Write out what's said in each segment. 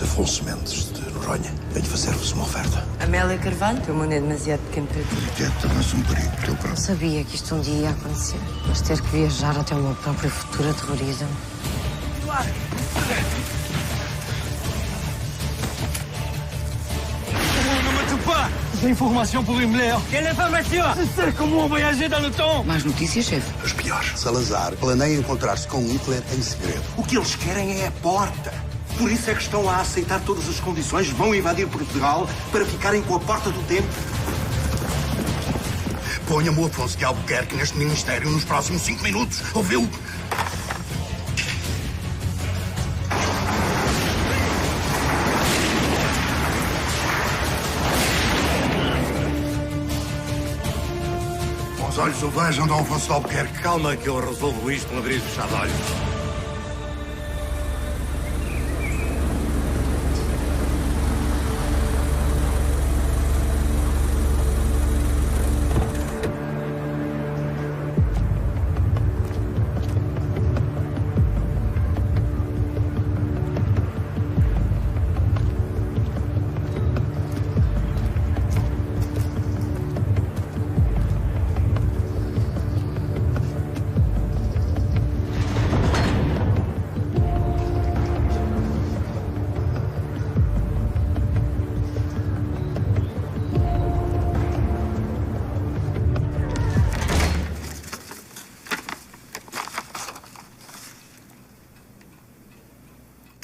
Afonso Mendes, de Noronha. Venho fazer-vos uma oferta. Amélia Carvalho, teu mundo é demasiado pequeno para ti. Quieta, mas um perigo teu próprio. Sabia que isto um dia ia acontecer, mas ter que viajar até o meu próprio futuro aterroriza-me. Des informations pour Himmler. Quelle information? Je sais comment voyager dans le temps. Mais notícias, chefe? Os piores. Salazar planeia encontrar-se com Hitler em segredo. O que eles querem é a porta. Por isso é que estão a aceitar todas as condições, vão invadir Portugal para ficarem com a porta do tempo. Ponha-me o Afonso de Albuquerque neste ministério nos próximos 5 minutos. Ouviu? Os olhos o vejam, Dom Afonso de Albuquerque. Calma que eu resolvo isto com abrir e fechar de olhos.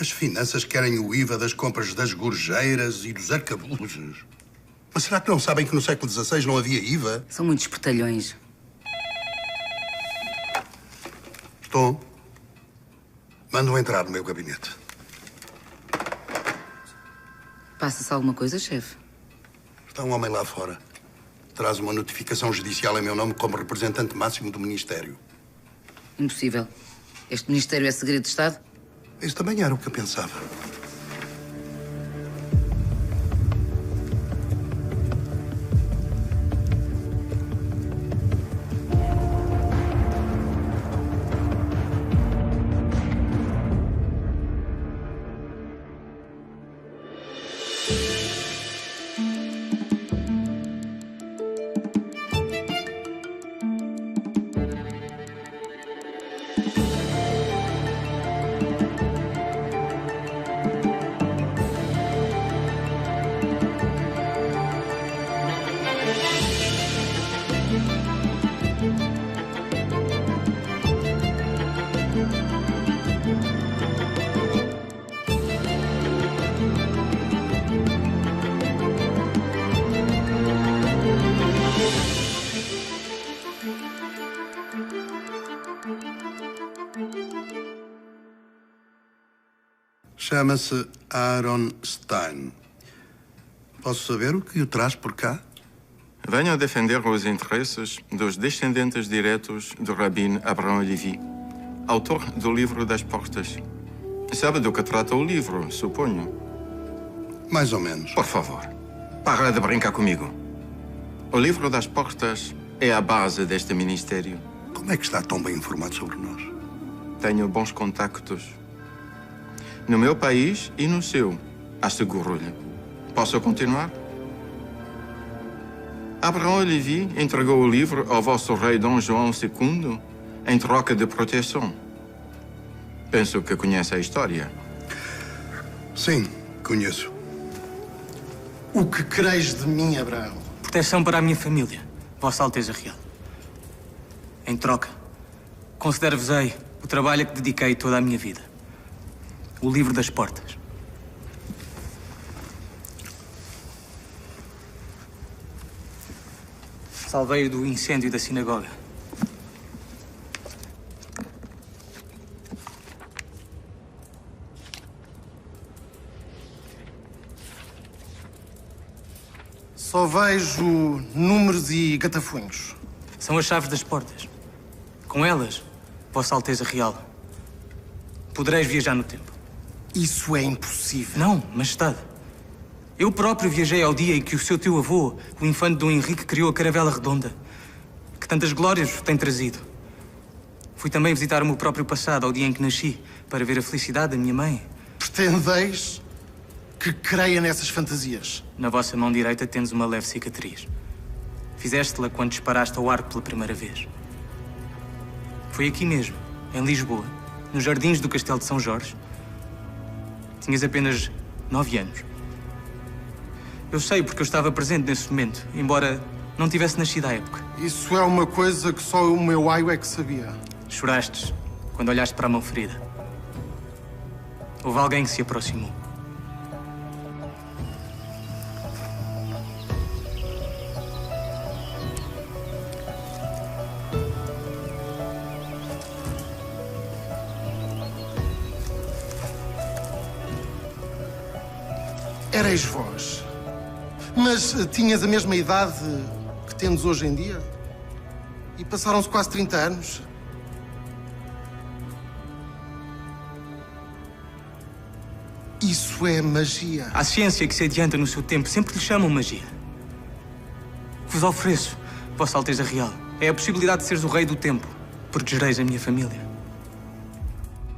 As finanças querem o IVA das compras das gorjeiras e dos arcabuzes. Mas será que não sabem que no século XVI não havia IVA? São muitos espertalhões. Estou. Mando entrar no meu gabinete. Passa-se alguma coisa, chefe? Está um homem lá fora. Traz uma notificação judicial em meu nome como representante máximo do Ministério. Impossível. Este Ministério é segredo de Estado? Isso também era o que eu pensava. Chama-se Aaron Stein. Posso saber o que o traz por cá? Venho a defender os interesses dos descendentes diretos do Rabino Abraham Levi, autor do Livro das Portas. Sabe do que trata o livro, suponho? Mais ou menos. Por favor, para de brincar comigo. O Livro das Portas é a base deste ministério. Como é que está tão bem informado sobre nós? Tenho bons contactos. No meu país e no seu, asseguro-lhe. Posso continuar? Abraham Levi entregou o livro ao vosso rei Dom João II em troca de proteção. Penso que conhece a história. Sim, conheço. O que quereis de mim, Abraão? Proteção para a minha família, Vossa Alteza Real. Em troca, considero-vos-ei o trabalho a que dediquei toda a minha vida. O Livro das Portas. Salvei-o do incêndio da sinagoga. Só vejo números e gatafunhos. São as chaves das portas. Com elas, Vossa Alteza Real, podereis viajar no tempo. Isso é impossível. Não, Majestade. Eu próprio viajei ao dia em que o seu tio-avô, o infante Dom Henrique, criou a caravela redonda, que tantas glórias vos tem trazido. Fui também visitar o meu próprio passado, ao dia em que nasci, para ver a felicidade da minha mãe. Pretendeis que creia nessas fantasias. Na vossa mão direita tens uma leve cicatriz. Fizeste-la quando disparaste ao arco pela primeira vez. Foi aqui mesmo, em Lisboa, nos jardins do Castelo de São Jorge. Tinhas apenas 9 anos. Eu sei porque eu estava presente nesse momento, embora não tivesse nascido à época. Isso é uma coisa que só o meu aio é que sabia. Choraste quando olhaste para a mão ferida. Houve alguém que se aproximou. Erais vós. Mas tinhas a mesma idade que temos hoje em dia? E passaram-se quase 30 anos? Isso é magia. A ciência que se adianta no seu tempo sempre lhe chamam magia. O que vos ofereço, Vossa Alteza Real, é a possibilidade de seres o rei do tempo. Protegereis a minha família.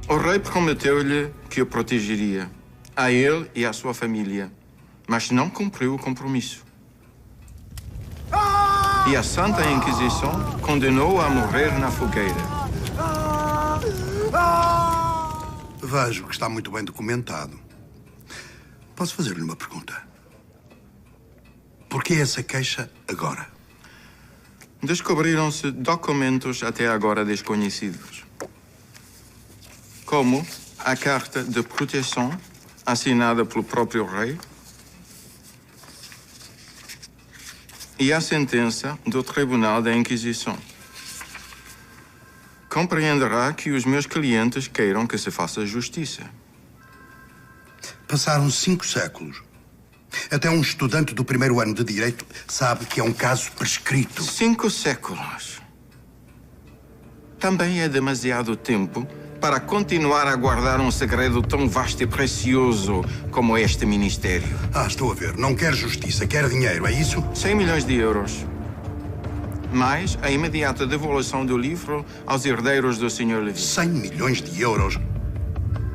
O rei prometeu-lhe que o protegeria, a ele e à sua família, mas não cumpriu o compromisso. E a Santa Inquisição condenou-o a morrer na fogueira. Vejo que está muito bem documentado. Posso fazer-lhe uma pergunta? Por que essa queixa agora? Descobriram-se documentos até agora desconhecidos, como a carta de proteção assinada pelo próprio rei e a sentença do Tribunal da Inquisição. Compreenderá que os meus clientes queiram que se faça justiça. Passaram 5 séculos. Até um estudante do primeiro ano de Direito sabe que é um caso prescrito. 5 séculos. Também é demasiado tempo para continuar a guardar um segredo tão vasto e precioso como este ministério. Estou a ver. Não quer justiça, quer dinheiro, é isso? 100 milhões de euros. Mais a imediata devolução do livro aos herdeiros do Sr. Levi. 100 milhões de euros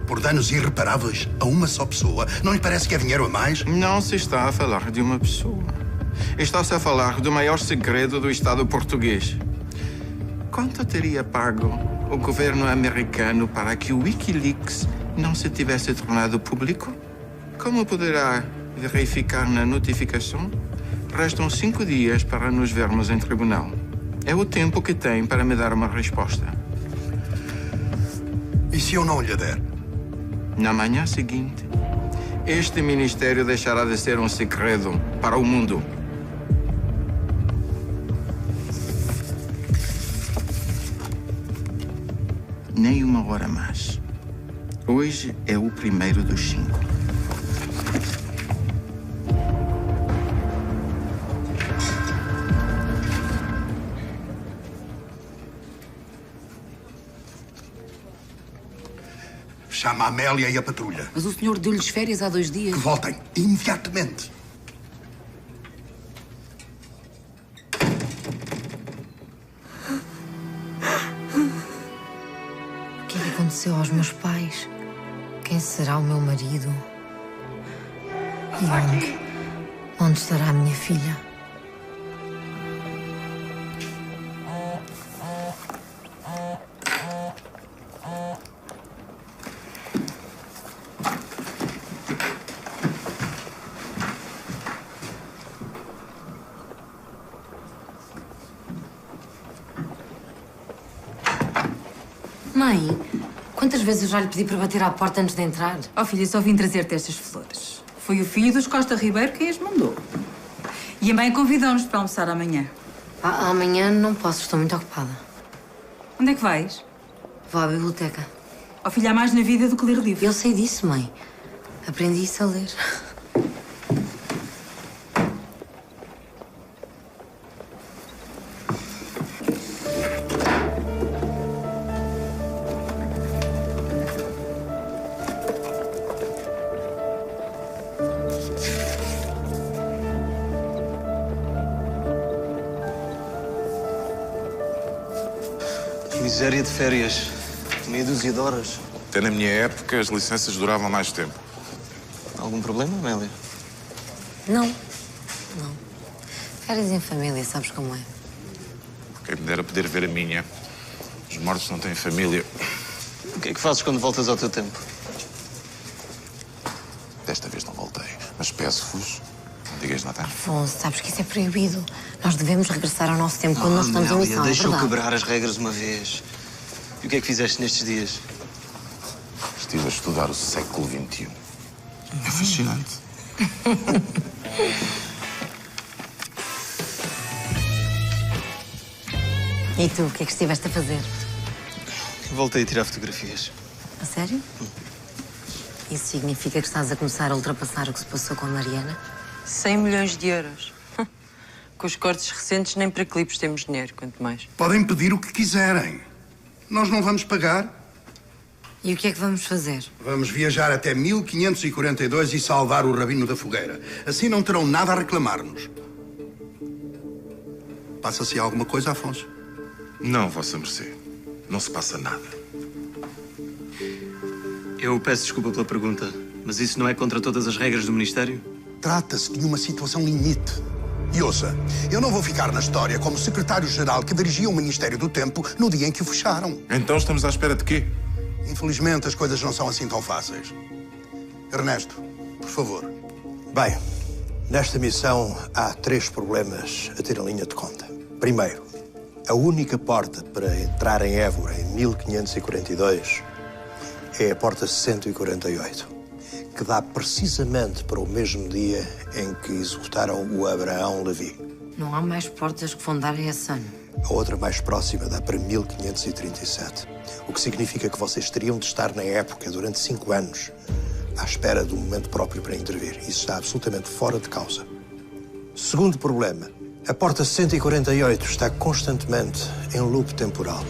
por danos irreparáveis a uma só pessoa. Não lhe parece que é dinheiro a mais? Não se está a falar de uma pessoa. Está-se a falar do maior segredo do Estado português. Quanto teria pago o governo americano para que o Wikileaks não se tivesse tornado público? Como poderá verificar na notificação? Restam 5 dias para nos vermos em tribunal. É o tempo que tem para me dar uma resposta. E se eu não lhe der? Na manhã seguinte, este ministério deixará de ser um segredo para o mundo. Nem uma hora mais. Hoje é o primeiro dos 5. Chama a Amélia e a patrulha. Mas o senhor deu-lhes férias há 2 dias. Que voltem imediatamente. O que é que aconteceu aos meus pais? Quem será o meu marido? E onde estará a minha filha? Mãe, quantas vezes eu já lhe pedi para bater à porta antes de entrar? Oh, filha, só vim trazer-te estas flores. Foi o filho dos Costa Ribeiro quem as mandou. E a mãe convidou-nos para almoçar amanhã. Amanhã não posso, estou muito ocupada. Onde é que vais? Vou à biblioteca. Oh, filha, há mais na vida do que ler livros. Eu sei disso, mãe. Aprendi isso a ler. Miséria de férias. Meia dúzia de horas. Até na minha época, as licenças duravam mais tempo. Na Algum problema, Amélia? Não. Férias em família, sabes como é? Quem me dera poder ver a minha. Os mortos não têm família. O que é que fazes quando voltas ao teu tempo? Desta vez não voltei. Mas peço-vos, não digas nada. Afonso, sabes que isso é proibido. Nós devemos regressar ao nosso tempo quando nós estamos em Amélia, missão, é deixa eu verdade. quebrar as regras uma vez. E o que é que fizeste nestes dias? Estive a estudar o século XXI. É fascinante. E tu, o que é que estiveste a fazer? Voltei a tirar fotografias. A sério? Isso significa que estás a começar a ultrapassar o que se passou com a Mariana? 100 milhões de euros. Com os cortes recentes, nem para clipes temos dinheiro, quanto mais. Podem pedir o que quiserem. Nós não vamos pagar. E o que é que vamos fazer? Vamos viajar até 1542 e salvar o Rabino da Fogueira. Assim não terão nada a reclamar-nos. Passa-se alguma coisa, Afonso? Não, Vossa Mercê. Não se passa nada. Eu peço desculpa pela pergunta, mas isso não é contra todas as regras do Ministério? Trata-se de uma situação limite. E ouça, eu não vou ficar na história como secretário-geral que dirigia o Ministério do Tempo no dia em que o fecharam. Então estamos à espera de quê? Infelizmente, as coisas não são assim tão fáceis. Ernesto, por favor. Bem, nesta missão há 3 problemas a ter em linha de conta. Primeiro, a única porta para entrar em Évora em 1542 é a porta 148, que dá precisamente para o mesmo dia em que executaram o Abraão Levi. Não há mais portas que vão dar a esse ano. A outra mais próxima dá para 1537, o que significa que vocês teriam de estar na época durante 5 anos à espera do momento próprio para intervir. Isso está absolutamente fora de causa. Segundo problema, a porta 148 está constantemente em loop temporal.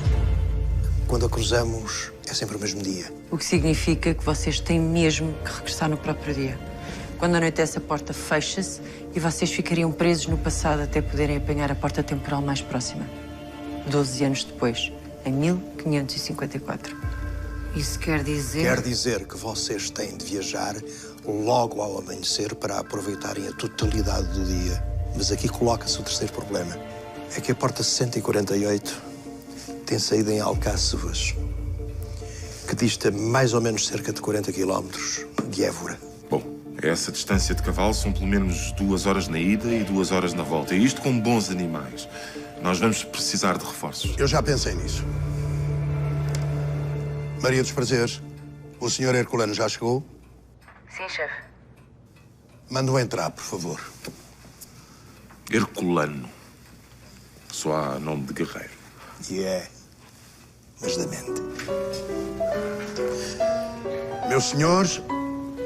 Quando a cruzamos, é sempre o mesmo dia. O que significa que vocês têm mesmo que regressar no próprio dia. Quando anoitece, a porta fecha-se e vocês ficariam presos no passado até poderem apanhar a porta temporal mais próxima. 12 anos depois, em 1554. Isso quer dizer... Quer dizer que vocês têm de viajar logo ao amanhecer para aproveitarem a totalidade do dia. Mas aqui coloca-se o terceiro problema. É que a porta 148 tem saída em Alcáçovas, que dista mais ou menos cerca de 40 quilómetros de Évora. Bom, a essa distância de cavalo são pelo menos 2 horas na ida e 2 horas na volta. E isto com bons animais. Nós vamos precisar de reforços. Eu já pensei nisso. Maria dos Prazeres, o Sr. Herculano já chegou? Sim, chefe. Manda-o entrar, por favor. Herculano. Só há nome de guerreiro. E é, mas da mente. Meus senhores,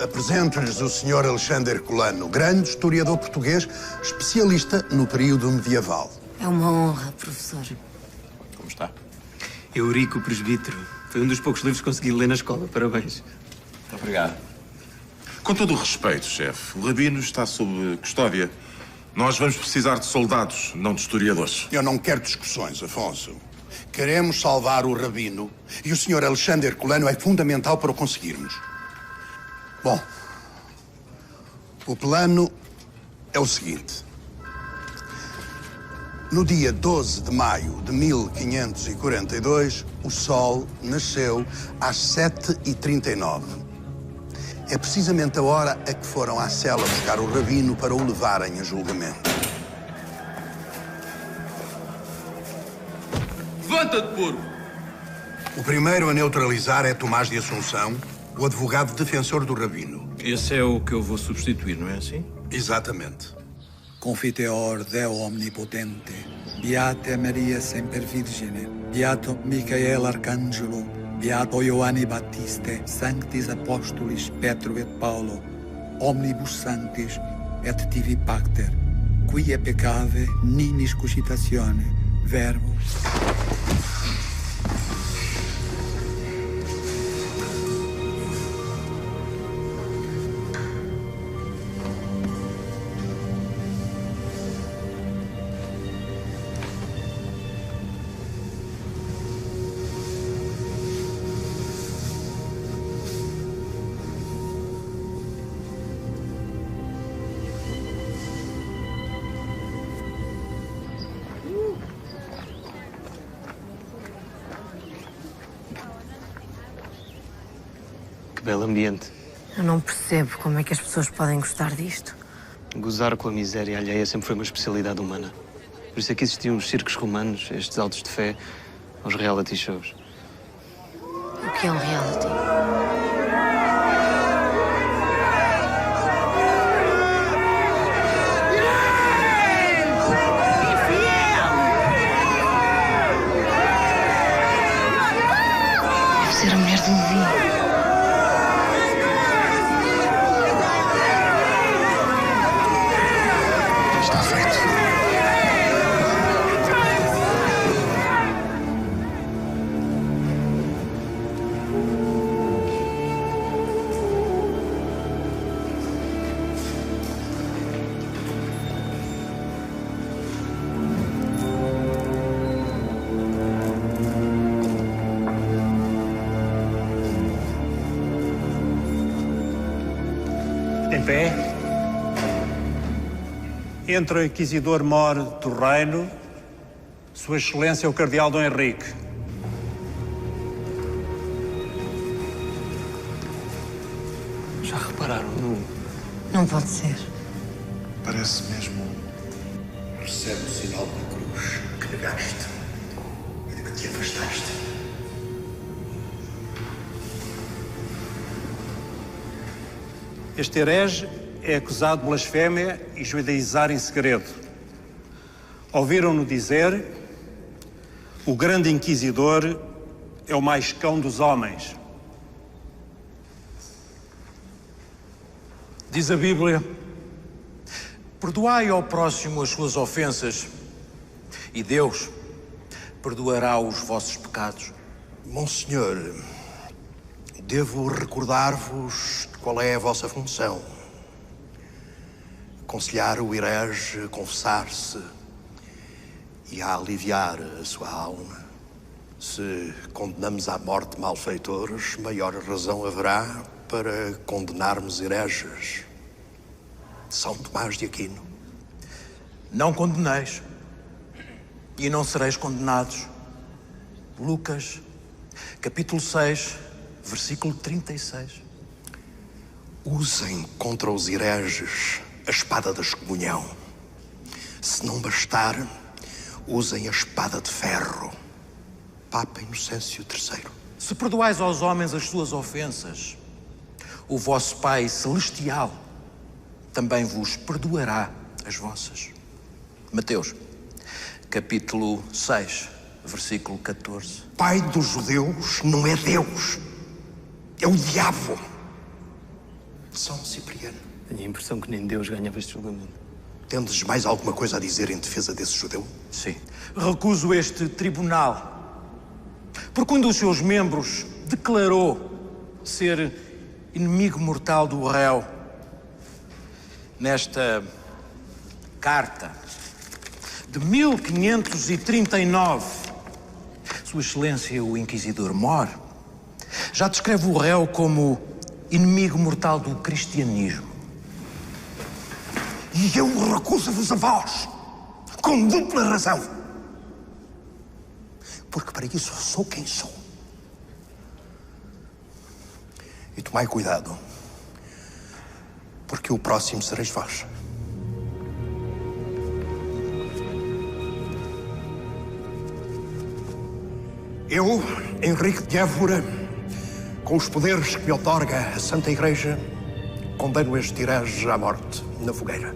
apresento-lhes o Sr. Alexandre Herculano, grande historiador português, especialista no período medieval. É uma honra, professor. Como está? Eurico Presbítero. Foi um dos poucos livros que consegui ler na escola. Parabéns. Obrigado. Com todo o respeito, chefe, o Rabino está sob custódia. Nós vamos precisar de soldados, não de historiadores. Eu não quero discussões, Afonso. Queremos salvar o Rabino e o Sr. Alexandre Herculano é fundamental para o conseguirmos. Bom, o plano é o seguinte. No dia 12 de maio de 1542, o sol nasceu às 7h39. É precisamente a hora a que foram à cela buscar o Rabino para o levarem a julgamento. Levanta-te, porco! O primeiro a neutralizar é Tomás de Assunção, o advogado defensor do Rabino. Esse é o que eu vou substituir, não é assim? Exatamente. Confiteor Deo Omnipotente, Beate Maria Semper Virgine, Beato Michael Arcangelo, Beato Ioanni Battiste, Sanctis Apostolis Petro et Paulo, Omnibus Sanctis et tivi pacter, quia peccave nimis cogitatione, verbo. belo ambiente. Eu não percebo como é que as pessoas podem gostar disto. Gozar com a miséria alheia sempre foi uma especialidade humana. Por isso é que existiam os circos romanos, estes autos de fé, os reality shows. O que é um reality? Deve ser a mulher do Levi. Está feito. Em pé. Entra o Inquisidor-Mor do Reino, Sua Excelência o Cardeal Dom Henrique. Já repararam? Não pode ser. Parece mesmo. Recebe o sinal da cruz que negaste e de que te afastaste. Este herege é acusado de blasfémia e judaizar em segredo. Ouviram-no dizer: o grande Inquisidor é o mais cão dos homens. Diz a Bíblia: perdoai ao próximo as suas ofensas e Deus perdoará os vossos pecados. Monsenhor, devo recordar-vos qual é a vossa função. Aconselhar o herege a confessar-se e a aliviar a sua alma. Se condenamos à morte malfeitores, maior razão haverá para condenarmos hereges. São Tomás de Aquino. Não condeneis e não sereis condenados. Lucas, capítulo 6, versículo 36. Usem contra os hereges a espada da excomunhão. Se não bastar, usem a espada de ferro. Papa Inocêncio III. Se perdoais aos homens as suas ofensas, o vosso Pai Celestial também vos perdoará as vossas. Mateus, capítulo 6, versículo 14. Pai dos judeus não é Deus, é o diabo. São Cipriano. Tenho a impressão que nem Deus ganhava este julgamento. Tendes mais alguma coisa a dizer em defesa desse judeu? Sim. Recuso este tribunal, porque um dos seus membros declarou ser inimigo mortal do réu. Nesta carta de 1539, Sua Excelência, o Inquisidor-Mor, já descreve o réu como inimigo mortal do cristianismo. E eu recuso-vos a vós, com dupla razão. Porque para isso sou quem sou. E tomai cuidado, porque o próximo sereis vós. Eu, Henrique de Évora, com os poderes que me outorga a Santa Igreja, condeno este herege à morte na fogueira.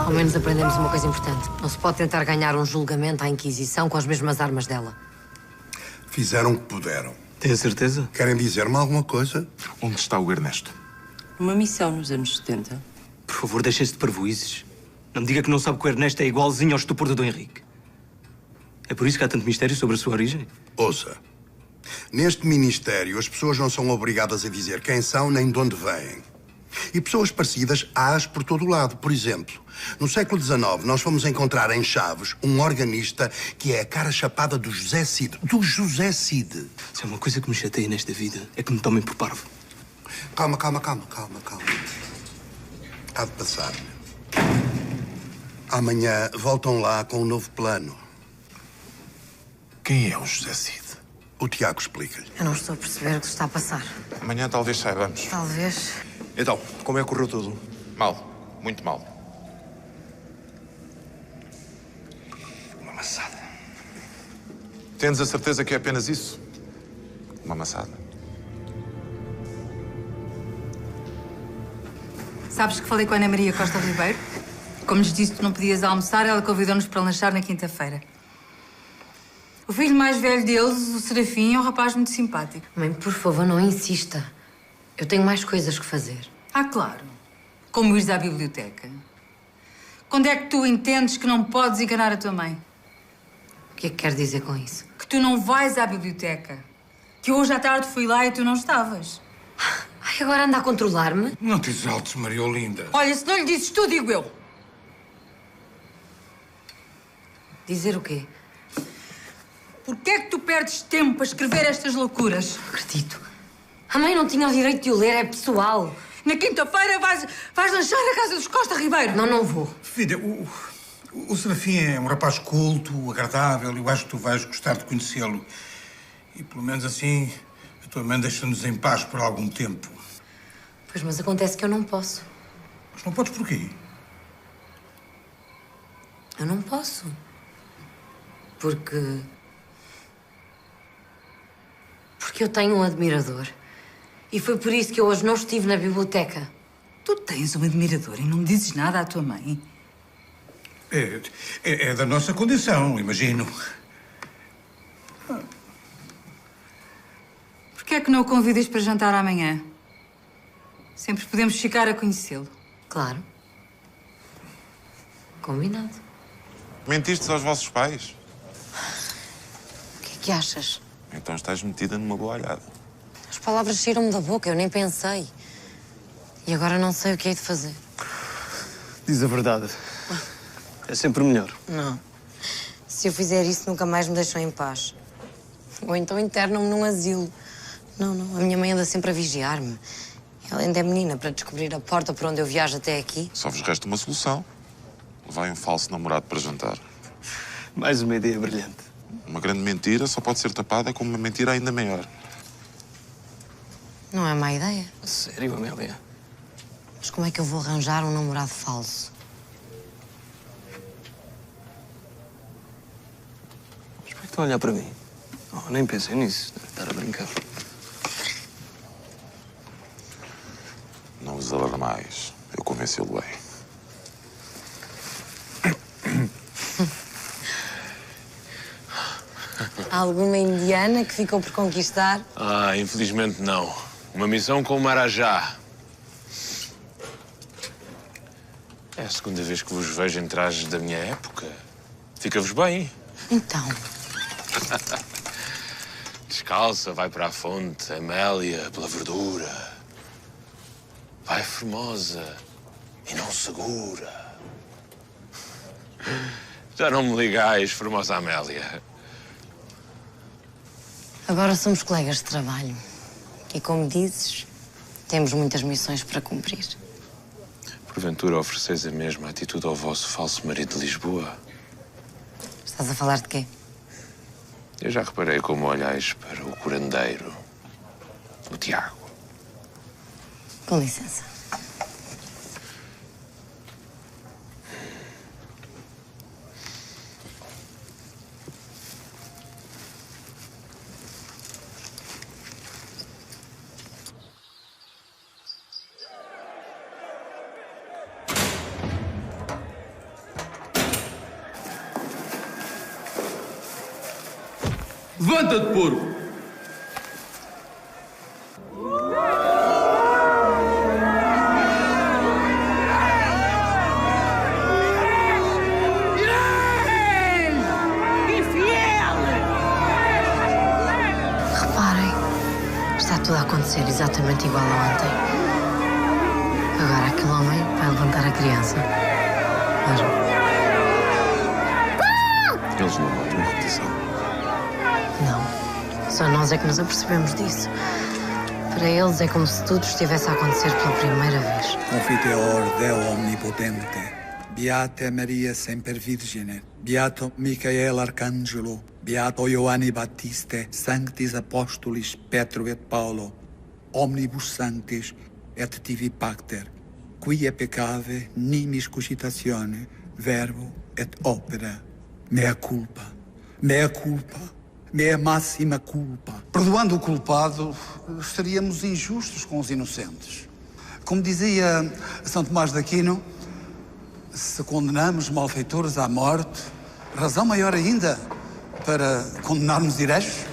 Ao menos aprendemos uma coisa importante. Não se pode tentar ganhar um julgamento à Inquisição com as mesmas armas dela. Fizeram o que puderam. Tem a certeza? Querem dizer-me alguma coisa? Onde está o Ernesto? Uma missão nos anos 70. Por favor, deixem-se de parvoízes. Não me diga que não sabe que o Ernesto é igualzinho ao estupor do Dom Henrique. É por isso que há tanto mistério sobre a sua origem? Ouça, neste ministério as pessoas não são obrigadas a dizer quem são nem de onde vêm. E pessoas parecidas há-as por todo o lado. Por exemplo, no século XIX nós fomos encontrar em Chaves um organista que é a cara chapada do José Cid. Do José Cid. Se é uma coisa que me chateia nesta vida, é que me tomem por parvo. Calma. Há de passar. Amanhã voltam lá com um novo plano. Quem é o José Cid? O Tiago explica-lhe. Eu não estou a perceber o que se está a passar. Amanhã talvez saibamos. Talvez. Então, como é que correu tudo? Mal. Muito mal. Uma maçada. Tens a certeza que é apenas isso? Uma maçada. Sabes que falei com a Ana Maria Costa Ribeiro? Como lhes disse que não podias almoçar, ela convidou-nos para lanchar na quinta-feira. O filho mais velho deles, o Serafim, é um rapaz muito simpático. Mãe, por favor, não insista. Eu tenho mais coisas que fazer. Ah, claro. Como ires à biblioteca. Quando é que tu entendes que não podes enganar a tua mãe? O que é que quer dizer com isso? Que tu não vais à biblioteca. Que hoje à tarde fui lá e tu não estavas. Ai, agora anda a controlar-me? Não te exaltes, Maria Olinda. Olha, se não lhe dizes tu, digo eu. Dizer o quê? Porquê é que tu perdes tempo a escrever estas loucuras? Não acredito. A mãe não tinha o direito de o ler, é pessoal. Na quinta-feira vais lanchar na casa dos Costa Ribeiro. Não, não vou. Filha, o Serafim é um rapaz culto, agradável. Eu acho que tu vais gostar de conhecê-lo. E pelo menos assim, a tua mãe deixa-nos em paz por algum tempo. Pois, mas acontece que eu não posso. Mas não podes porquê? Eu não posso. Porque eu tenho um admirador. E foi por isso que eu hoje não estive na biblioteca. Tu tens um admirador e não dizes nada à tua mãe? É da nossa condição, imagino. Porquê é que não o convidas para jantar amanhã? Sempre podemos ficar a conhecê-lo. Claro. Combinado. Mentiste aos vossos pais? O que é que achas? Então estás metida numa boa olhada. As palavras saíram-me da boca, eu nem pensei. E agora não sei o que hei de fazer. Diz a verdade. É sempre melhor. Não. Se eu fizer isso, nunca mais me deixam em paz. Ou então internam-me num asilo. Não, não. A minha mãe anda sempre a vigiar-me. Ela ainda é menina para descobrir a porta por onde eu viajo até aqui. Só vos resta uma solução. Vai um falso namorado para jantar. Mais uma ideia brilhante. Uma grande mentira só pode ser tapada com uma mentira ainda maior. Não é má ideia. Sério, Amélia? Mas como é que eu vou arranjar um namorado falso? Mas por que estão a olhar para mim? Oh, nem pensei nisso. Deve estar a brincar. Não vos alarmais. Eu convencê-lo bem. Há alguma indiana que ficou por conquistar? Ah, infelizmente não. Uma missão com o Marajá. É a segunda vez que vos vejo em trajes da minha época. Fica-vos bem. Então. Descalça, vai para a fonte, Amélia, pela verdura. Vai formosa e não segura. Já não me ligais, formosa Amélia. Agora somos colegas de trabalho. E como dizes, temos muitas missões para cumprir. Porventura ofereceis a mesma atitude ao vosso falso marido de Lisboa? Estás a falar de quê? Eu já reparei como olhais para o curandeiro, o Tiago. Com licença. Levanta-te, porco! Reparem, está tudo a acontecer exatamente igual a ontem. Agora aquele homem vai levantar a criança. Vejam. Eles não matam a repetição. Não. Só nós é que nos apercebemos disso. Para eles é como se tudo estivesse a acontecer pela primeira vez. Confiteor Deo Omnipotente, Beata Maria Semper Virgine, Beato Michael Arcangelo, Beato Ioanni Battiste, Sanctis Apostolis Petro et Paolo, omnibus sanctis et tibi pacter, qui peccave nimis cogitatione, verbo et opera, mea culpa, mea culpa, mea máxima culpa. Perdoando o culpado, estaríamos injustos com os inocentes. Como dizia São Tomás de Aquino, se condenamos malfeitores à morte, razão maior ainda para condenarmos hereges?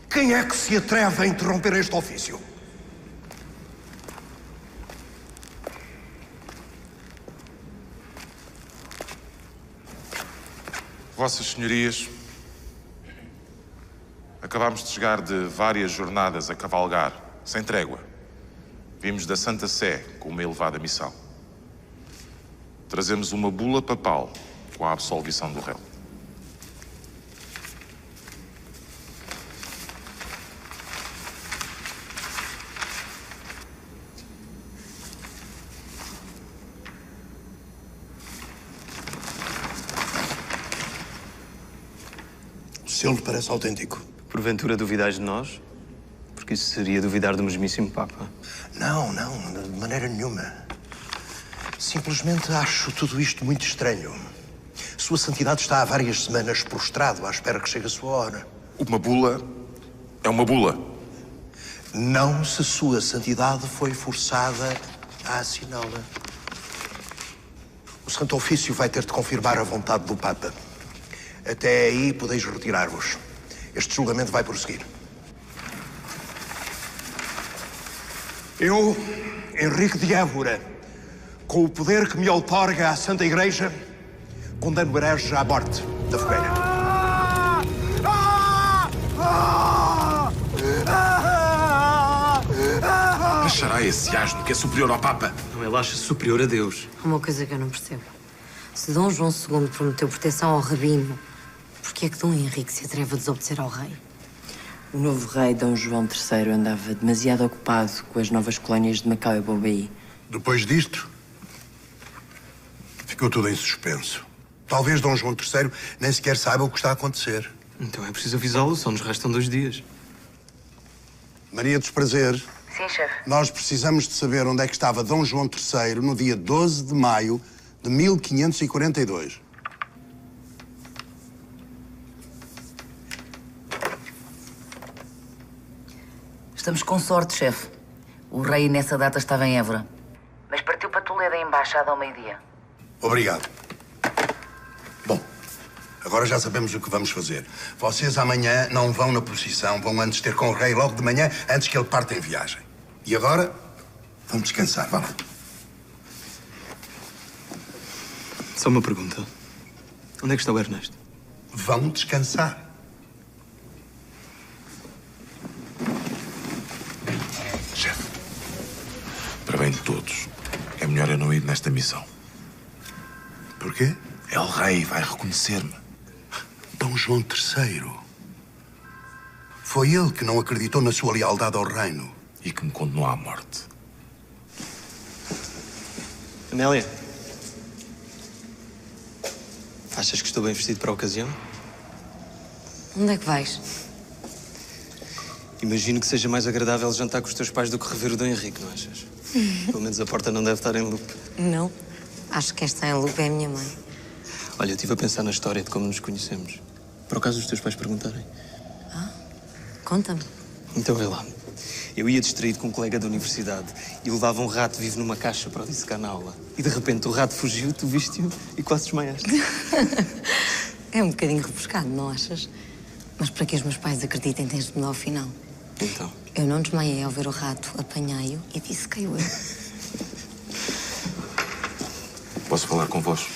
Quem é que se atreve a interromper este ofício? Vossas Senhorias, acabámos de chegar de várias jornadas a cavalgar, sem trégua. Vimos da Santa Sé com uma elevada missão. Trazemos uma bula papal com a absolvição do réu. O selo parece autêntico. Porventura duvidais de nós? Porque isso seria duvidar do mesmíssimo Papa. Não, de maneira nenhuma. Simplesmente acho tudo isto muito estranho. Sua Santidade está há várias semanas prostrado à espera que chegue a sua hora. Uma bula é uma bula. Não se Sua Santidade foi forçada a assiná-la. O Santo Ofício vai ter de confirmar a vontade do Papa. Até aí podeis retirar-vos. Este julgamento vai prosseguir. Eu, Henrique de Évora, com o poder que me outorga a Santa Igreja, condeno hereges à morte da fogueira. Achará esse asno que é superior ao Papa? Não, ele acha superior a Deus. Há uma coisa que eu não percebo. Se Dom João II prometeu proteção ao rabino, por que é que Dom Henrique se atreve a desobedecer ao rei? O novo rei, Dom João III, andava demasiado ocupado com as novas colónias de Macau e Bombaí. Depois disto, ficou tudo em suspenso. Talvez Dom João III nem sequer saiba o que está a acontecer. Então é preciso avisá-lo, só nos restam 2 dias. Maria dos Prazeres. Sim, chefe. Nós precisamos de saber onde é que estava Dom João III no dia 12 de maio de 1542. Estamos com sorte, chefe. O rei nessa data estava em Évora. Mas partiu para Toledo, a embaixada, ao meio-dia. Obrigado. Bom, agora já sabemos o que vamos fazer. Vocês amanhã não vão na procissão, vão antes ter com o rei logo de manhã, antes que ele parte em viagem. E agora, vão descansar, vá lá. Só uma pergunta. Onde é que está o Ernesto? Vão descansar. Chefe, para bem de todos, é melhor eu não ir nesta missão. Porquê? El Rei vai reconhecer-me. Dom João III. Foi ele que não acreditou na sua lealdade ao reino. E que me condenou à morte. Amélia. Achas que estou bem vestido para a ocasião? Onde é que vais? Imagino que seja mais agradável jantar com os teus pais do que rever o Dom Henrique, não achas? Pelo menos a porta não deve estar em loop. Não. Acho que esta em loop é a minha mãe. Olha, eu estive a pensar na história de como nos conhecemos. Por acaso os teus pais perguntarem? Conta-me. Então vê lá. Eu ia distraído com um colega da universidade e levava um rato vivo numa caixa para o dissecar na aula. E de repente o rato fugiu, tu viste-o e quase desmaiaste. É um bocadinho rebuscado, não achas? Mas para que os meus pais acreditem, tens de mudar ao final. Então? Eu não desmaiei ao ver o rato, apanhei-o e disse que eu. Posso falar convosco?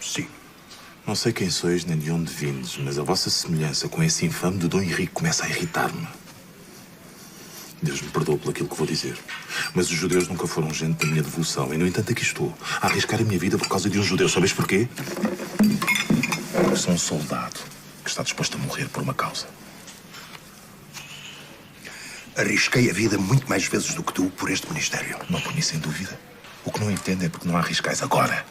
Sim. Não sei quem sois nem de onde vindes, mas a vossa semelhança com esse infame de Dom Henrique começa a irritar-me. Deus me perdoe por aquilo que vou dizer. Mas os judeus nunca foram gente da minha devoção. E, no entanto, aqui estou, a arriscar a minha vida por causa de um judeu. Sabes porquê? Eu sou um soldado que está disposto a morrer por uma causa. Arrisquei a vida muito mais vezes do que tu por este ministério. Não ponho isso em dúvida. O que não entendo é porque não arriscais agora.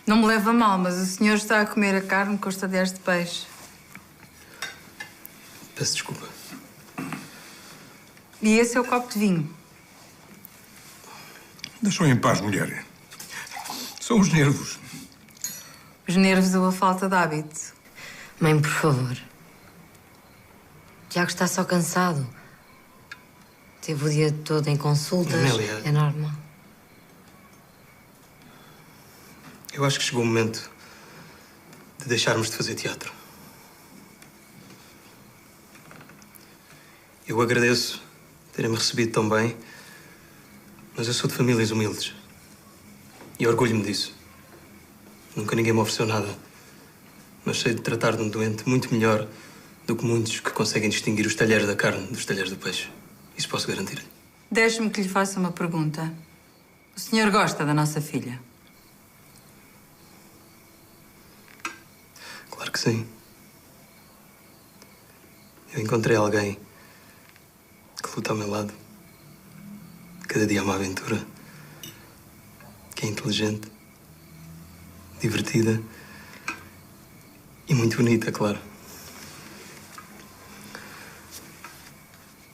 Não me leva a mal, mas o senhor está a comer a carne com os talheres de peixe. Peço desculpa. E esse é o copo de vinho. Deixou em paz, mulher. São os nervos. Os nervos ou a falta de hábito. Mãe, por favor. Tiago está só cansado. Teve o dia todo em consultas. Amélia. É normal. Eu acho que chegou o momento de deixarmos de fazer teatro. Eu agradeço terem-me recebido tão bem, mas eu sou de famílias humildes. E orgulho-me disso. Nunca ninguém me ofereceu nada, mas sei de tratar de um doente muito melhor do que muitos que conseguem distinguir os talheres da carne dos talheres do peixe. Isso posso garantir-lhe. Deixe-me que lhe faça uma pergunta. O senhor gosta da nossa filha? Claro que sim. Eu encontrei alguém que luta ao meu lado. Cada dia é uma aventura. Que é inteligente, divertida e muito bonita, claro.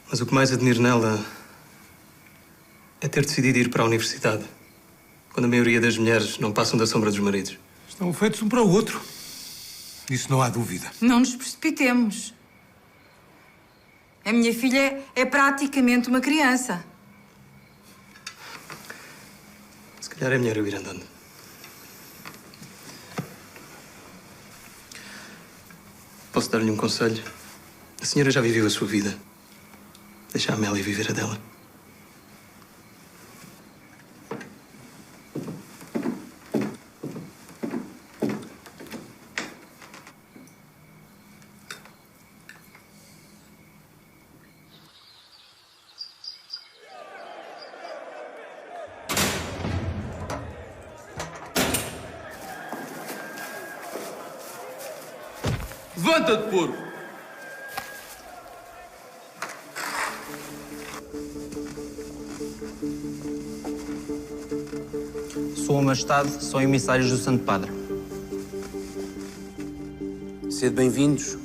Mas o que mais admiro nela é ter decidido ir para a universidade, quando a maioria das mulheres não passam da sombra dos maridos. Estão feitos um para o outro. Disso não há dúvida. Não nos precipitemos. A minha filha é praticamente uma criança. Se calhar é melhor eu ir andando. Posso dar-lhe um conselho? A senhora já viveu a sua vida. Deixa a Amélia viver a dela. Levanta-te, porco! Sua Majestade, são emissários do Santo Padre. Sede bem-vindos.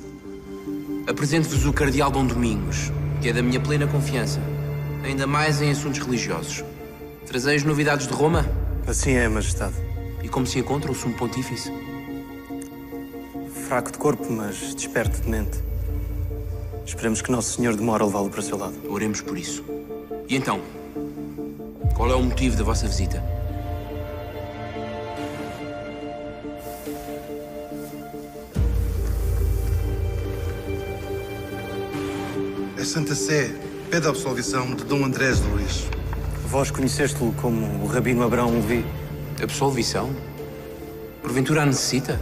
Apresento-vos o Cardeal Dom Domingos, que é da minha plena confiança, ainda mais em assuntos religiosos. Trazeis novidades de Roma? Assim é, Majestade. E como se encontra o Sumo Pontífice? Fraco de corpo, mas desperto de mente. Esperemos que Nosso Senhor demore a levá-lo para o seu lado. Oremos por isso. E então? Qual é o motivo da vossa visita? A Santa Sé pede a absolvição de Dom Andrés de Luís. Vós conheceste-lo como o Rabino Abraão Levi? Absolvição? Porventura a necessita?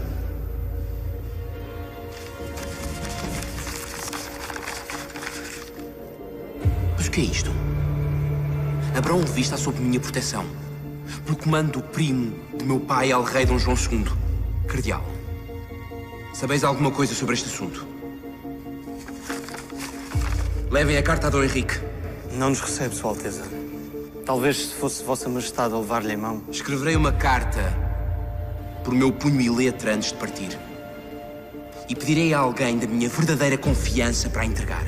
Mas o que é isto? Abraão Levi está sob minha proteção, pelo comando do primo de meu pai, El-Rei Dom João II, cardeal. Sabeis alguma coisa sobre este assunto? Levem a carta a Dom Henrique. Não nos recebe, Sua Alteza. Talvez se fosse Vossa Majestade a levar-lhe em mão. Escreverei uma carta por meu punho e letra antes de partir. E pedirei a alguém da minha verdadeira confiança para a entregar.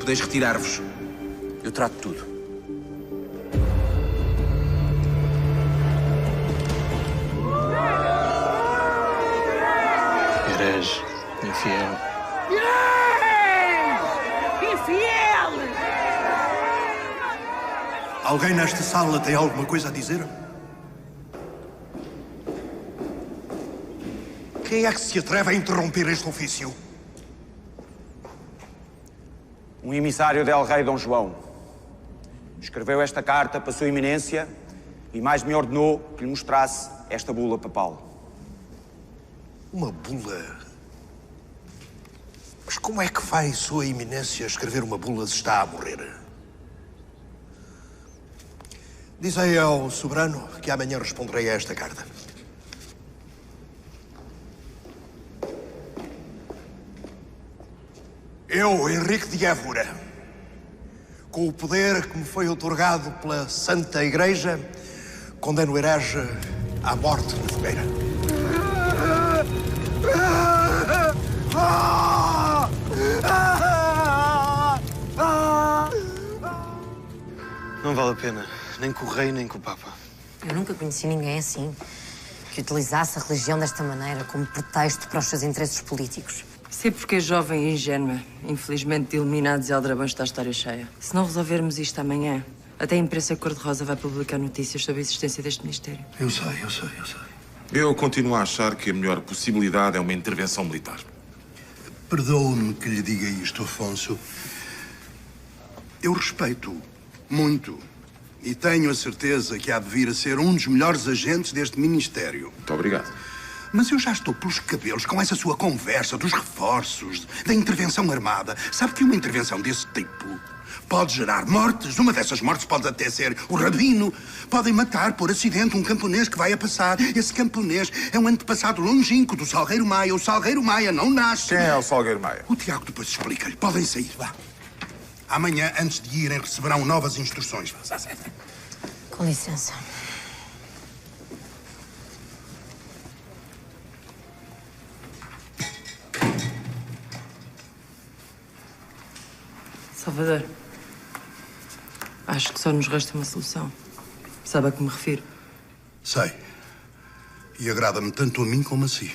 Podeis retirar-vos. Eu trato de tudo. Herege, infiel. Infiel! Alguém nesta sala tem alguma coisa a dizer? Quem é que se atreve a interromper este ofício? Um emissário del Rei Dom João. Escreveu esta carta para Sua Eminência e mais me ordenou que lhe mostrasse esta bula papal. Uma bula? Mas como é que vai Sua Eminência escrever uma bula se está a morrer? Dizei ao soberano que amanhã responderei a esta carta. Eu, Henrique de Évora, com o poder que me foi otorgado pela Santa Igreja, condeno o herege à morte na fogueira. Não vale a pena, nem com o rei, nem com o Papa. Eu nunca conheci ninguém assim, que utilizasse a religião desta maneira como pretexto para os seus interesses políticos. Sei porque é jovem e ingênua. Infelizmente, de iluminados e aldrabões está a história cheia. Se não resolvermos isto amanhã, até a imprensa cor-de-rosa vai publicar notícias sobre a existência deste ministério. Eu sei. Eu continuo a achar que a melhor possibilidade é uma intervenção militar. Perdoe-me que lhe diga isto, Afonso. Eu respeito muito e tenho a certeza que há de vir a ser um dos melhores agentes deste ministério. Muito obrigado. Mas eu já estou pelos cabelos com essa sua conversa dos reforços, da intervenção armada. Sabe que uma intervenção desse tipo pode gerar mortes. Uma dessas mortes pode até ser o rabino. Podem matar por acidente um camponês que vai a passar. Esse camponês é um antepassado longínquo do Salgueiro Maia. O Salgueiro Maia não nasce. Quem é o Salgueiro Maia? O Tiago depois explica-lhe. Podem sair, vá. Amanhã, antes de irem, receberão novas instruções. Com licença. Salvador, acho que só nos resta uma solução. Sabe a que me refiro? Sei. E agrada-me tanto a mim como a si.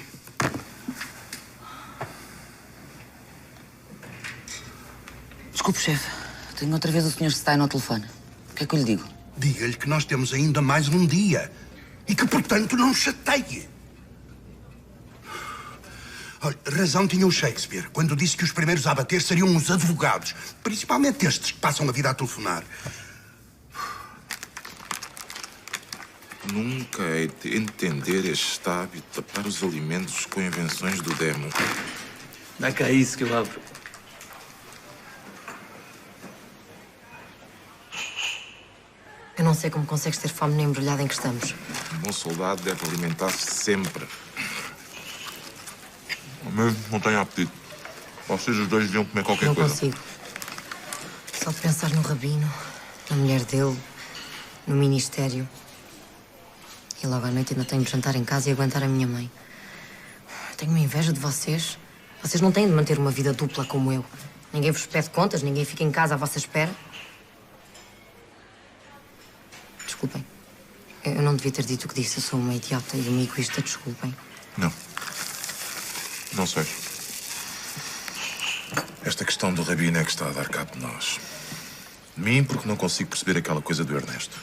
Desculpe, chefe. Tenho outra vez o Sr. Stein ao telefone. O que é que eu lhe digo? Diga-lhe que nós temos ainda mais um dia e que, portanto, não chateie. Olha, razão tinha o Shakespeare quando disse que os primeiros a bater seriam os advogados, principalmente estes que passam a vida a telefonar. Nunca hei de entender este hábito de tapar os alimentos com invenções do demo. Dá cá isso que eu abro. Eu não sei como consegues ter fome na embrulhada em que estamos. Um bom soldado deve alimentar-se sempre. Eu mesmo não tenho apetite. Vocês os dois deviam comer qualquer coisa. Não consigo. Só de pensar no rabino, na mulher dele, no ministério. E logo à noite ainda tenho de jantar em casa e aguentar a minha mãe. Tenho uma inveja de vocês. Vocês não têm de manter uma vida dupla como eu. Ninguém vos pede contas, ninguém fica em casa à vossa espera. Desculpem. Eu não devia ter dito o que disse. Eu sou uma idiota e uma egoísta. Desculpem. Não sei. Esta questão do rabino é que está a dar cabo de nós. De mim, porque não consigo perceber aquela coisa do Ernesto.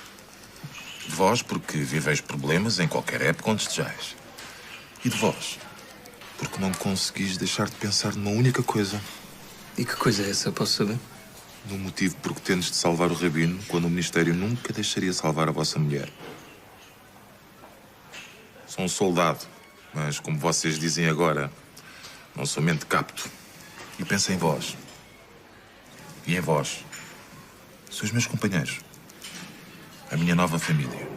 De vós, porque viveis problemas em qualquer época onde estejais. E de vós, porque não conseguis deixar de pensar numa única coisa. E que coisa é essa, posso saber? No motivo por que tendes de salvar o rabino, quando o ministério nunca deixaria salvar a vossa mulher. Sou um soldado, mas como vocês dizem agora, não sou mente capto. E penso em vós. E em vós. Sois meus companheiros. A minha nova família.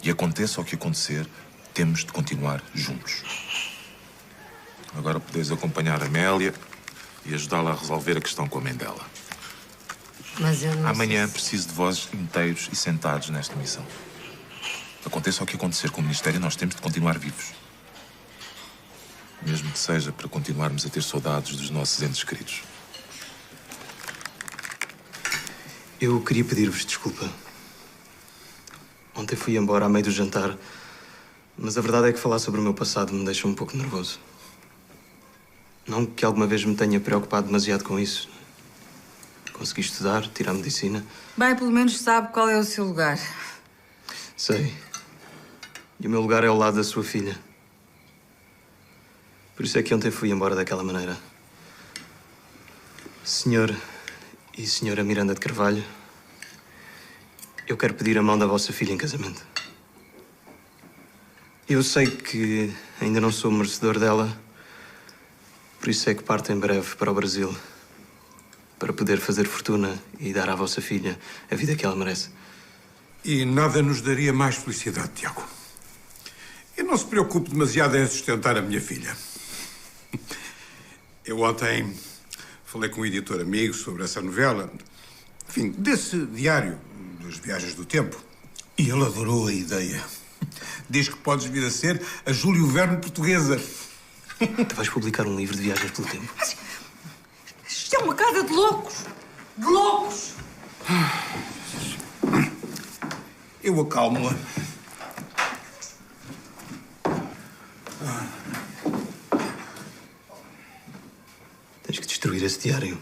E aconteça o que acontecer, temos de continuar juntos. Agora podeis acompanhar a Amélia e ajudá-la a resolver a questão com a mãe dela. Mas eu não Amanhã preciso de vós inteiros e sentados nesta missão. Aconteça o que acontecer com o Ministério, nós temos de continuar vivos. Mesmo que seja para continuarmos a ter saudades dos nossos entes queridos. Eu queria pedir-vos desculpa. Ontem fui embora a meio do jantar, mas a verdade é que falar sobre o meu passado me deixa um pouco nervoso. Não que alguma vez me tenha preocupado demasiado com isso. Consegui estudar, tirar medicina. Bem, pelo menos sabe qual é o seu lugar. Sei. E o meu lugar é ao lado da sua filha. Por isso é que ontem fui embora daquela maneira. Senhor e senhora Miranda de Carvalho, eu quero pedir a mão da vossa filha em casamento. Eu sei que ainda não sou merecedor dela, Por isso é que parto em breve para o Brasil. Para poder fazer fortuna e dar à vossa filha a vida que ela merece. E nada nos daria mais felicidade, Tiago. E não se preocupe demasiado em sustentar a minha filha. Eu ontem falei com um editor amigo sobre essa novela. Enfim, desse diário das viagens do tempo. E ele adorou a ideia. Diz que podes vir a ser a Júlio Verne portuguesa. Tu vais publicar um livro de viagens pelo tempo? Isto é uma casa de loucos! De loucos! Eu acalmo-a. Tens que destruir esse diário.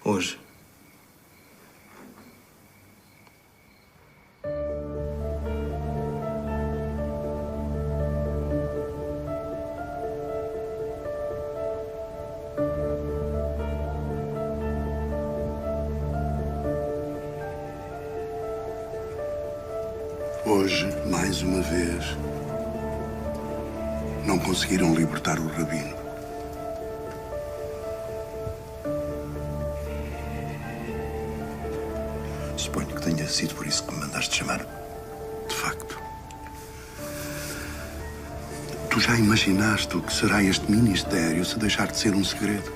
Hoje. Hoje, mais uma vez, não conseguiram libertar o Rabino. Suponho que tenha sido por isso que me mandaste chamar. De facto. Tu já imaginaste o que será este ministério se deixar de ser um segredo?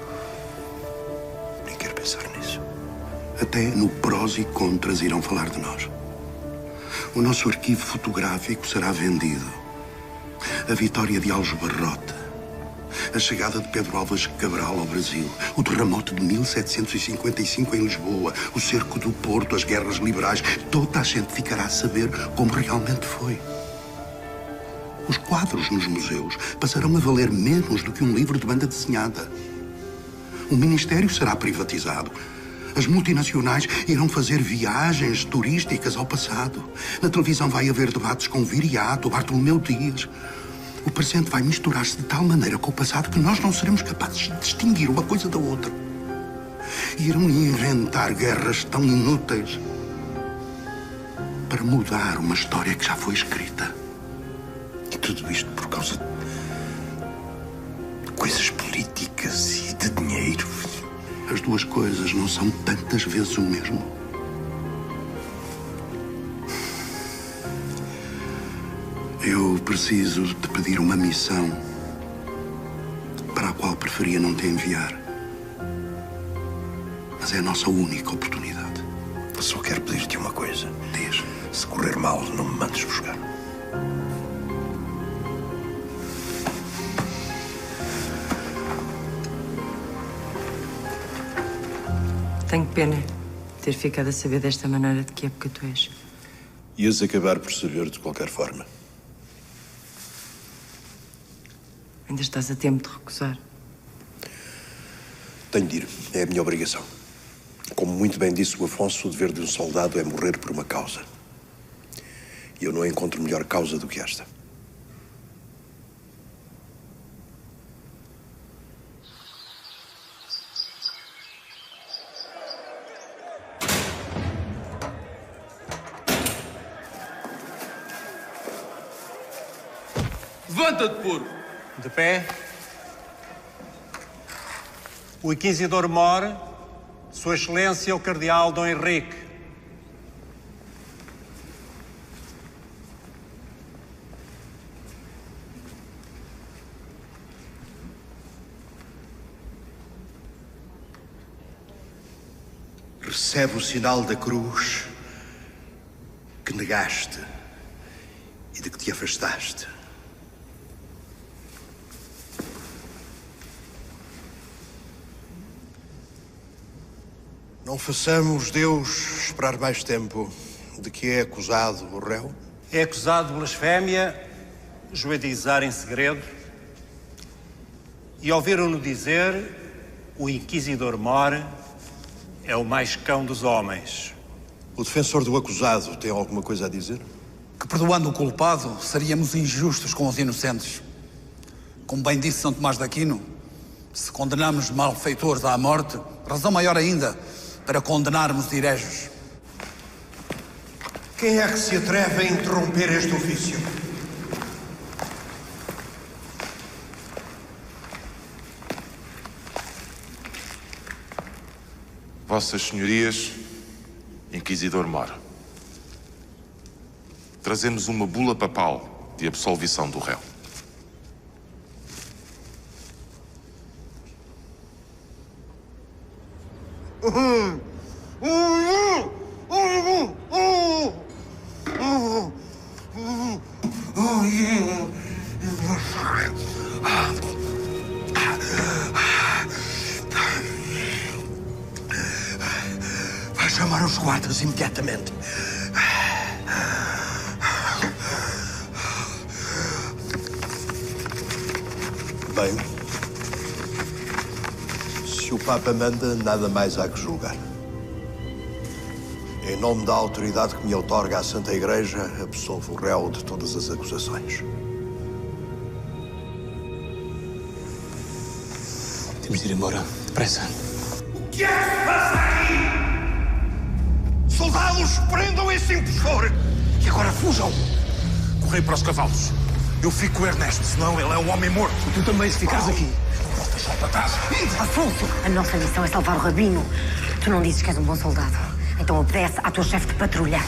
Nem quero pensar nisso. Até no prós e contras irão falar de nós. O nosso arquivo fotográfico será vendido. A vitória de Alves Barrota. A chegada de Pedro Álvares Cabral ao Brasil. O terremoto de 1755 em Lisboa. O cerco do Porto, as guerras liberais. Toda a gente ficará a saber como realmente foi. Os quadros nos museus passarão a valer menos do que um livro de banda desenhada. O ministério será privatizado. As multinacionais irão fazer viagens turísticas ao passado. Na televisão vai haver debates com Viriato, Bartolomeu Dias. O presente vai misturar-se de tal maneira com o passado que nós não seremos capazes de distinguir uma coisa da outra. Irão inventar guerras tão inúteis para mudar uma história que já foi escrita. E tudo isto por causa de coisas políticas e de dinheiro. As duas coisas não são tantas vezes o mesmo. Eu preciso de pedir uma missão para a qual preferia não te enviar. Mas é a nossa única oportunidade. Só quero pedir-te uma coisa. Diz, se correr mal, não me mandes buscar. Tenho pena de ter ficado a saber desta maneira de que época tu és. Ias acabar por saber de qualquer forma. Ainda estás a tempo de recusar. Tenho de ir. É a minha obrigação. Como muito bem disse o Afonso, o dever de um soldado é morrer por uma causa. E eu não encontro melhor causa do que esta. Levanta-te, porco! De pé. O Inquisidor Mor, Sua Excelência o Cardeal Dom Henrique. Recebe o sinal da cruz que negaste e de que te afastaste. Não façamos Deus esperar mais tempo de que é acusado o réu? É acusado de blasfémia, judaizar em segredo, e ouviram-no dizer: o Inquisidor Mor é o mais cão dos homens. O defensor do acusado tem alguma coisa a dizer? Que, perdoando o culpado, seríamos injustos com os inocentes. Como bem disse São Tomás de Aquino, se condenamos malfeitores à morte, razão maior ainda para condenarmos hereges. Quem é que se atreve a interromper este ofício? Vossas Senhorias, Inquisidor Mor, trazemos uma bula papal de absolvição do réu. Vai chamar os guardas imediatamente. Bem, se o Papa manda, nada mais há que julgar. Em nome da autoridade que me outorga a Santa Igreja, absolvo o réu de todas as acusações. Temos de ir embora. Depressa. O que é que se passa aqui? Soldados, prendam esse impostor! E agora fujam! Correi para os cavalos. Eu fico com o Ernesto, senão ele é um homem morto. Tu também, se ficares aqui. Não voltas só para trás. Afonso, a nossa missão é salvar o Rabino. Tu não dizes que és um bom soldado. Então obedece à tua chefe de patrulha.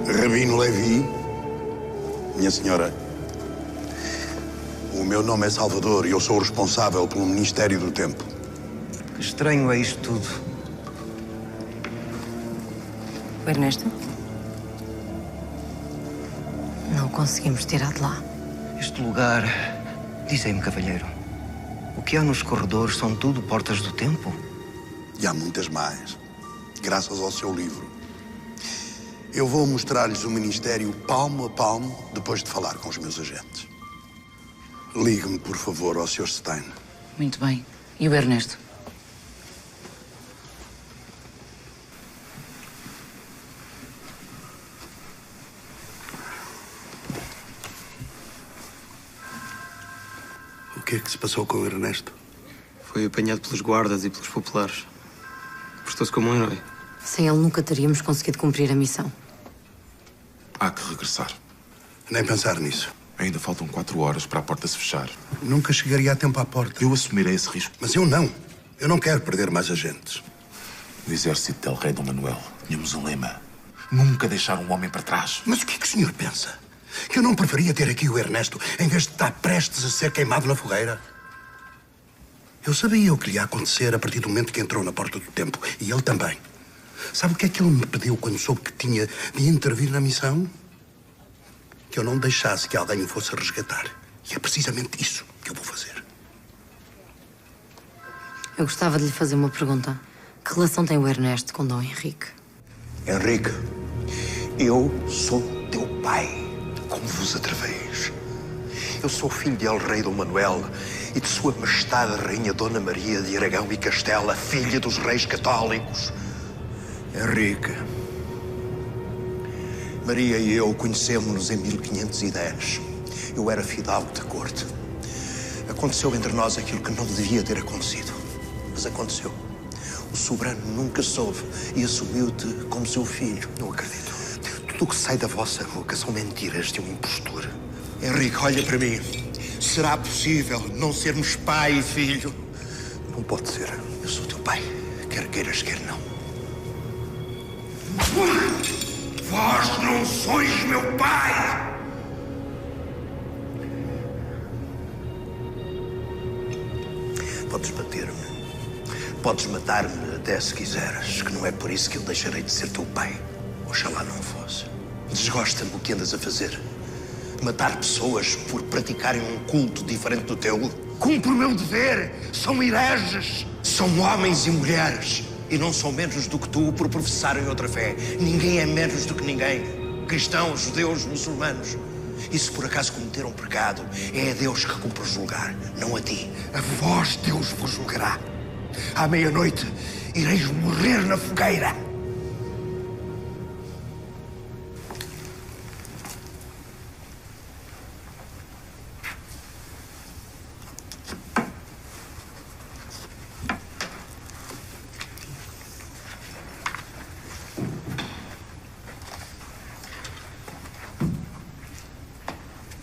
Rabino Levi, minha senhora, o meu nome é Salvador e eu sou o responsável pelo Ministério do Tempo. Que estranho é isto tudo. O Ernesto? Não conseguimos tirar de lá. Este lugar, dizem-me, cavalheiro, o que há nos corredores são tudo portas do tempo? E há muitas mais, graças ao seu livro. Eu vou mostrar-lhes o Ministério palmo a palmo depois de falar com os meus agentes. Ligue-me, por favor, ao Sr. Stein. Muito bem. E o Ernesto? O que é que se passou com o Ernesto? Foi apanhado pelos guardas e pelos populares. Prestou-se como um herói. Sem ele nunca teríamos conseguido cumprir a missão. Há que regressar. Nem pensar nisso. Ainda faltam 4 horas para a porta se fechar. Nunca chegaria a tempo à porta. Eu assumirei esse risco. Mas eu não. Eu não quero perder mais agentes. No exército del rei Dom Manuel, tínhamos um lema. Nunca deixar um homem para trás. Mas o que é que o senhor pensa? Que eu não preferia ter aqui o Ernesto em vez de estar prestes a ser queimado na fogueira? Eu sabia o que lhe ia acontecer a partir do momento que entrou na porta do tempo. E ele também. Sabe o que é que ele me pediu quando soube que tinha de intervir na missão? Que eu não deixasse que alguém o fosse resgatar. E é precisamente isso que eu vou fazer. Eu gostava de lhe fazer uma pergunta. Que relação tem o Ernesto com Dom Henrique? Henrique, eu sou teu pai. Como vos atreveis? Eu sou filho de El Rei Dom Manuel e de Sua Majestade a Rainha Dona Maria de Aragão e Castela, filha dos reis católicos. Henrique, Maria e eu conhecemos-nos em 1510. Eu era fidalgo da corte. Aconteceu entre nós aquilo que não devia ter acontecido. Mas aconteceu. O soberano nunca soube e assumiu-te como seu filho. Não acredito. Tudo o que sai da vossa boca são mentiras de um impostor. Henrique, olha para mim. Será possível não sermos pai e filho? Não pode ser. Eu sou teu pai. Quer queiras, quer não. Vós não sois meu pai! Podes bater-me. Podes matar-me até se quiseres, que não é por isso que eu deixarei de ser teu pai. Oxalá não fosse. Desgosta-me o que andas a fazer. de matar pessoas por praticarem um culto diferente do teu? Cumpro o meu dever. São hereges. São homens e mulheres. E não são menos do que tu por professarem outra fé. Ninguém é menos do que ninguém. Cristãos, judeus, muçulmanos. E se por acaso cometeram um pecado, é a Deus que cumpre julgar, não a ti. A vós Deus vos julgará. À meia-noite ireis morrer na fogueira.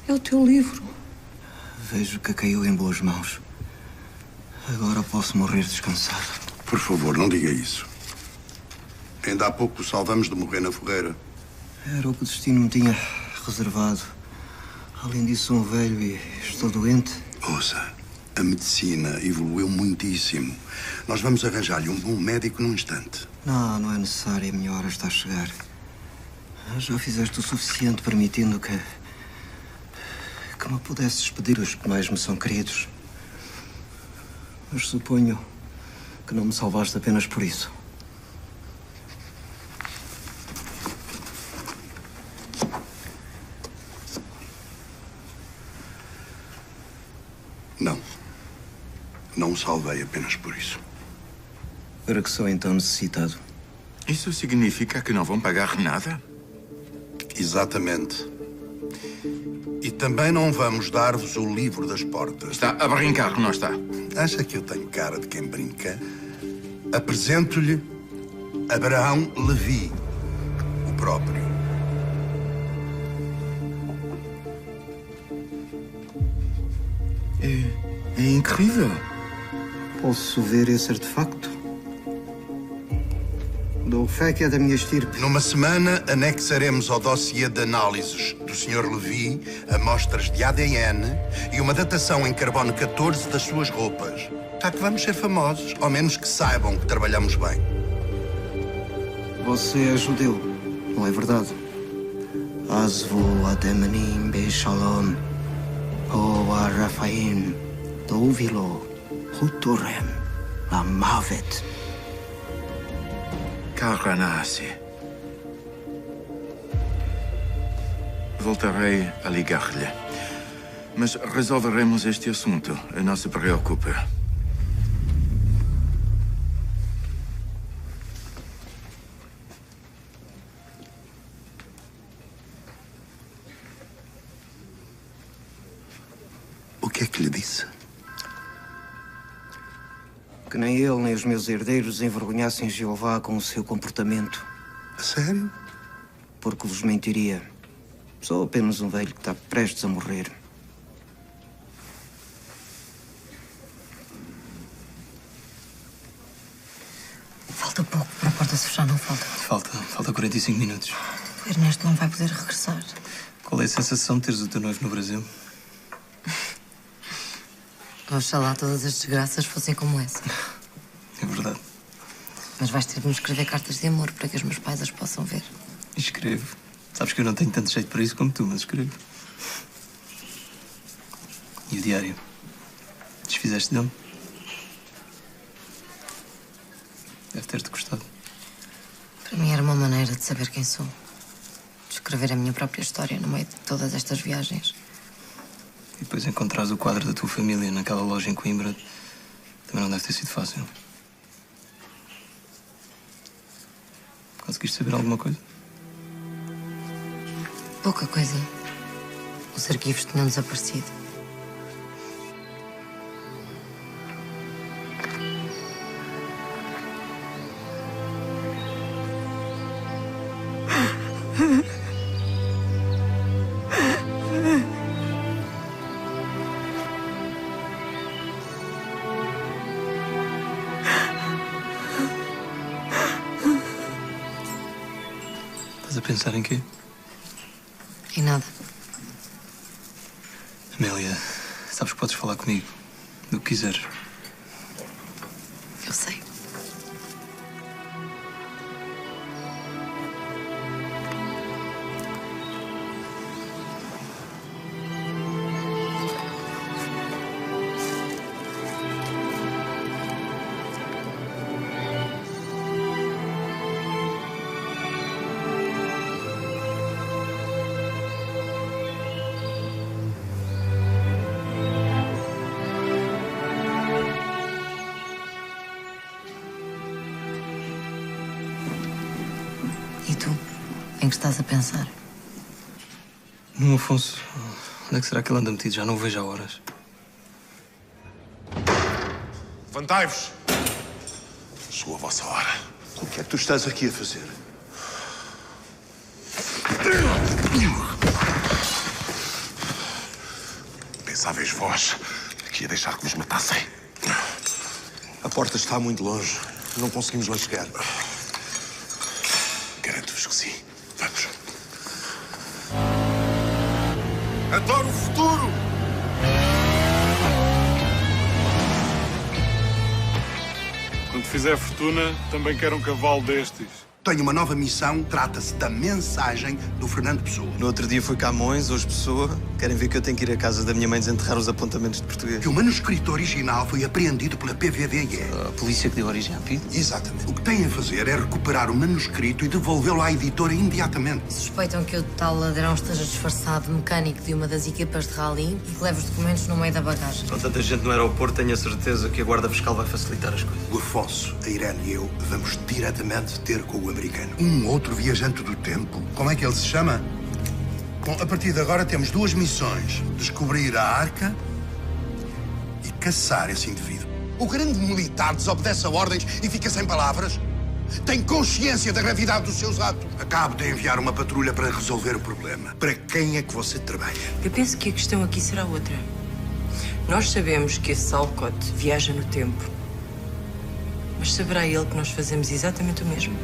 É o teu livro. Vejo que caiu em boas mãos. Agora posso morrer descansado. Por favor, não diga isso. Ainda há pouco o salvamos de morrer na fogueira. Era o que o destino me tinha reservado. Além disso, sou um velho e estou doente. Ouça, a medicina evoluiu muitíssimo. Nós vamos arranjar-lhe um bom médico num instante. Não é necessário. A minha hora está a chegar. Já fizeste o suficiente permitindo que me pudesses despedir os que mais me são queridos. Mas suponho que não me salvaste apenas por isso. Não. Não o salvei apenas por isso. Para que sou então necessitado? Isso significa que não vão pagar nada? Exatamente. E também não vamos dar-vos o livro das portas. Está a brincar, não está? Acha que eu tenho cara de quem brinca? Apresento-lhe Abraão Levi, o próprio. É incrível. Posso ver esse artefacto? Dou fé que é da minha estirpe. Numa semana, anexaremos ao dossiê de análises do Sr. Levi amostras de ADN e uma datação em carbono 14 das suas roupas. Tá que vamos ser famosos, ao menos que saibam que trabalhamos bem. Você é judeu, não é verdade? Azvu Ademanim Beshalom, O Arafaim, Douvilo, Huturem, Lamavet. Karanasi. Voltarei a ligar-lhe. Mas resolveremos este assunto. Não se preocupe. O que é que lhe disse? Que nem ele nem os meus herdeiros envergonhassem Jeová com o seu comportamento. A sério? Porque vos mentiria. Sou apenas um velho que está prestes a morrer. Falta pouco para a porta se fechar, não falta? Falta 45 minutos. O Ernesto não vai poder regressar. Qual é a sensação de teres o teu noivo no Brasil? Oxalá todas as desgraças fossem como essa. É verdade. Mas vais ter de me escrever cartas de amor para que os meus pais as possam ver. Escrevo. Sabes que eu não tenho tanto jeito para isso como tu, mas escrevo. E o diário? Desfizeste dele? Deve ter-te gostado. Para mim era uma maneira de saber quem sou. De escrever a minha própria história no meio de todas estas viagens. E depois encontrares o quadro da tua família naquela loja em Coimbra também não deve ter sido fácil. Conseguiste saber alguma coisa? Pouca coisa. Os arquivos tinham desaparecido. Estás a pensar em quê? Em nada. Amélia, sabes que podes falar comigo do que quiseres. Eu sei. que estás a pensar? No Afonso. Onde é que será que ele anda metido? Já não o vejo há horas. Levantai-vos! Chegou a vossa hora. O que é que tu estás aqui a fazer? Pensáveis vós que ia deixar que vos matassem? A porta está muito longe. Não conseguimos lá chegar. Garanto-vos que sim. Vamos. Adoro o futuro! Quando fizer fortuna, também quero um cavalo destes. Tenho uma nova missão, trata-se da mensagem do Fernando Pessoa. No outro dia fui Camões, hoje Pessoa. Querem ver que eu tenho que ir à casa da minha mãe desenterrar os apontamentos de português? Que o manuscrito original foi apreendido pela PVDE. A polícia que deu origem à PIDE? Exatamente. O que têm a fazer é recuperar o manuscrito e devolvê-lo à editora imediatamente. Suspeitam que o tal ladrão esteja disfarçado de mecânico de uma das equipas de rally e que leva os documentos no meio da bagagem. Com tanta gente no aeroporto, tenho a certeza que a guarda fiscal vai facilitar as coisas. O Afonso, a Irene e eu vamos diretamente ter com o americano. Um outro viajante do tempo. Como é que ele se chama? Bom, a partir de agora temos duas missões. Descobrir a arca e caçar esse indivíduo. O grande militar desobedece a ordens e fica sem palavras? Tem consciência da gravidade dos seus atos? Acabo de enviar uma patrulha para resolver o problema. Para quem é que você trabalha? Eu penso que a questão aqui será outra. Nós sabemos que esse Alcott viaja no tempo. Mas saberá ele que nós fazemos exatamente o mesmo?